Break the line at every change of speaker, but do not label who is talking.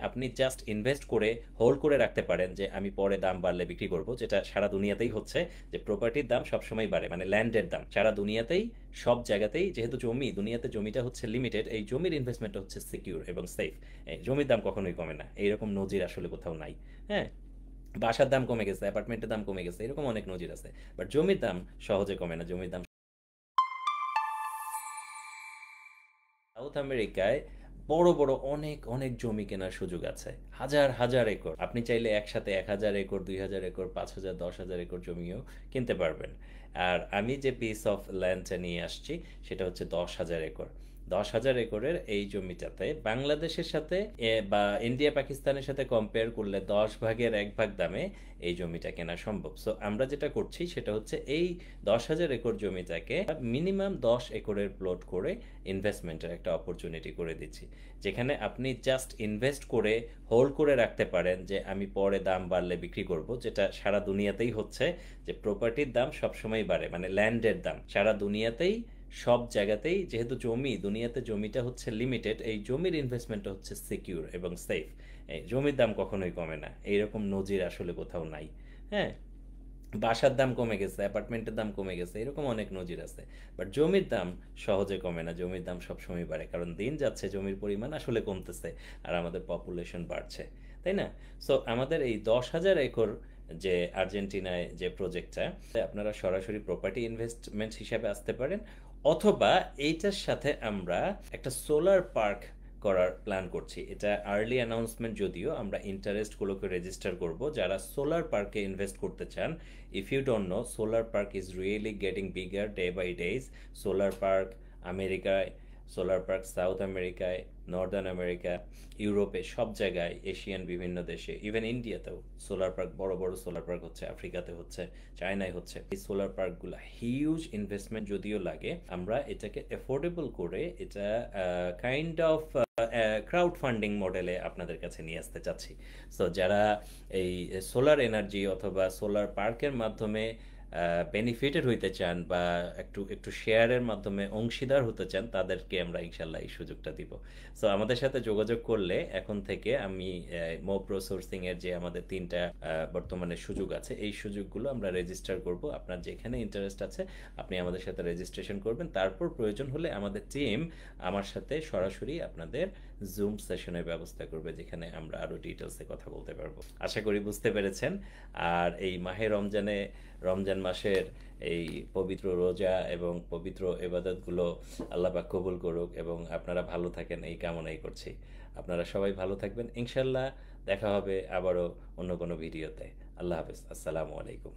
আপনি just invest করে hold করে রাখতে পারেন যে আমি পরে দাম বাড়লে বিক্রি করব, যেটা সারা দুনিয়াতেই হচ্ছে। যে প্রপার্টির দাম সবসময় বাড়ে, মানে ল্যান্ডের দাম সারা দুনিয়াতেই, সব জায়গাতেই, যেহেতু জমি দুনিয়াতে জমিটা হচ্ছে লিমিটেড, এই জমির ইনভেস্টমেন্টটা হচ্ছে সিকিউর এবং সেফ। জমির দাম কখনোই কমে না, এইরকম নজির আসলে কোথাও নাই। হ্যাঁ, বাসার দাম কমে গেছে, অ্যাপার্টমেন্টের দাম কমে গেছে, এরকম অনেক নজির আছে। বাট জমির দাম সহজে কমে না, জমির দাম। সাউথ আমেরিকায় বড় বড় অনেক অনেক জমি কেনার সুযোগ আছে, হাজার হাজার একর। আপনি চাইলে একসাথে 1,000 একর, 2,000 একর, 5,000, 10,000 একর জমিও কিনতে পারবেন। আর আমি যে পিস অফ ল্যান্ডটা নিয়ে আসছি সেটা হচ্ছে 10,000 একর। 10,000 একরের এই জমিটাতে বাংলাদেশের সাথে বা ইন্ডিয়া পাকিস্তানের সাথে কম্পেয়ার করলে 10 ভাগের 1 ভাগ দামে এই জমিটা কেনা সম্ভব। সো আমরা যেটা করছি সেটা হচ্ছে এই 10,000 একর জমিটাকে মিনিমাম 10 একরের প্লট করে ইনভেস্টমেন্টের একটা অপরচুনিটি করে দিচ্ছি, যেখানে আপনি জাস্ট ইনভেস্ট করে হোল্ড করে রাখতে পারেন যে আমি পরে দাম বাড়লে বিক্রি করব, যেটা সারা দুনিয়াতেই হচ্ছে। যে প্রপার্টির দাম সবসময় বাড়ে, মানে ল্যান্ডের দাম সারা দুনিয়াতেই, সব জায়গাতেই, যেহেতু জমি দুনিয়াতে জমিটা হচ্ছে লিমিটেড, এই জমির ইনভেস্টমেন্টটা হচ্ছে সিকিউর এবং সেফ। এই জমির দাম কখনোই কমে না, এইরকম নজির আসলে কোথাও নাই। হ্যাঁ, বাসার দাম কমে গেছে, অ্যাপার্টমেন্টের দাম কমে গেছে, এরকম অনেক নজির আছে। বাট জমির দাম সহজে কমে না, জমির দাম সবসময় বাড়ে, কারণ দিন যাচ্ছে জমির পরিমাণ আসলে কমতেছে আর আমাদের পপুলেশন বাড়ছে, তাই না? সো আমাদের এই 10,000 একর যে আর্জেন্টিনায় যে প্রজেক্টটা, আপনারা সরাসরি প্রপার্টি ইনভেস্টমেন্ট হিসাবে আসতে পারেন, অথবা এইটার সাথে আমরা একটা সোলার পার্ক করার প্ল্যান করছি। এটা আর্লি অ্যানাউন্সমেন্ট, যদিও আমরা ইন্টারেস্টগুলোকে রেজিস্টার করব যারা সোলার পার্কে ইনভেস্ট করতে চান। If you don't know, solar park is really getting bigger day by days. Solar park আমেরিকায়, সোলার পার্ক সাউথ আমেরিকায়, নর্দার্ন আমেরিকা, ইউরোপে, সব জায়গায়, এশিয়ান বিভিন্ন দেশে, ইভেন ইন্ডিয়াতেও সোলার পার্ক, বড় বড় সোলার পার্ক হচ্ছে, আফ্রিকাতে হচ্ছে, চায়নায় হচ্ছে। এই সোলার পার্কগুলো হিউজ ইনভেস্টমেন্ট যদিও লাগে, আমরা এটাকে এফোর্ডেবল করে এটা কাইন্ড অফ ক্রাউড ফান্ডিং মডেলে আপনাদের কাছে নিয়ে আসতে চাচ্ছি। সো যারা এই সোলার এনার্জি অথবা সোলার পার্কের মাধ্যমে বেনিফিটেড হইতে চান, বা একটু একটু শেয়ারের মাধ্যমে অংশীদার হতে চান, তাদেরকে আমরা ইনশাল্লাহ এই সুযোগটা দিব। সো আমাদের সাথে যোগাযোগ করলে এখন থেকে আমি মোপ্রো সোর্সিং এর যে আমাদের 3টা বর্তমানে সুযোগ আছে, এই সুযোগগুলো আমরা রেজিস্টার করব। আপনার যেখানে ইন্টারেস্ট আছে আপনি আমাদের সাথে রেজিস্ট্রেশন করবেন, তারপর প্রয়োজন হলে আমাদের টিম আমার সাথে সরাসরি আপনাদের জুম সেশনের ব্যবস্থা করবে, যেখানে আমরা আরও ডিটেলসে কথা বলতে পারবো। আশা করি বুঝতে পেরেছেন। আর এই মাহে রমজানে, রমজান মাসের এই পবিত্র রোজা এবং পবিত্র ইবাদতগুলো আল্লাহ পাক কবুল করুক এবং আপনারা ভালো থাকেন, এই কামনাই করছি। আপনারা সবাই ভালো থাকবেন ইনশাল্লাহ। দেখা হবে আবারও অন্য কোনো ভিডিওতে। আল্লাহ হাফেজ, আসসালামু আলাইকুম।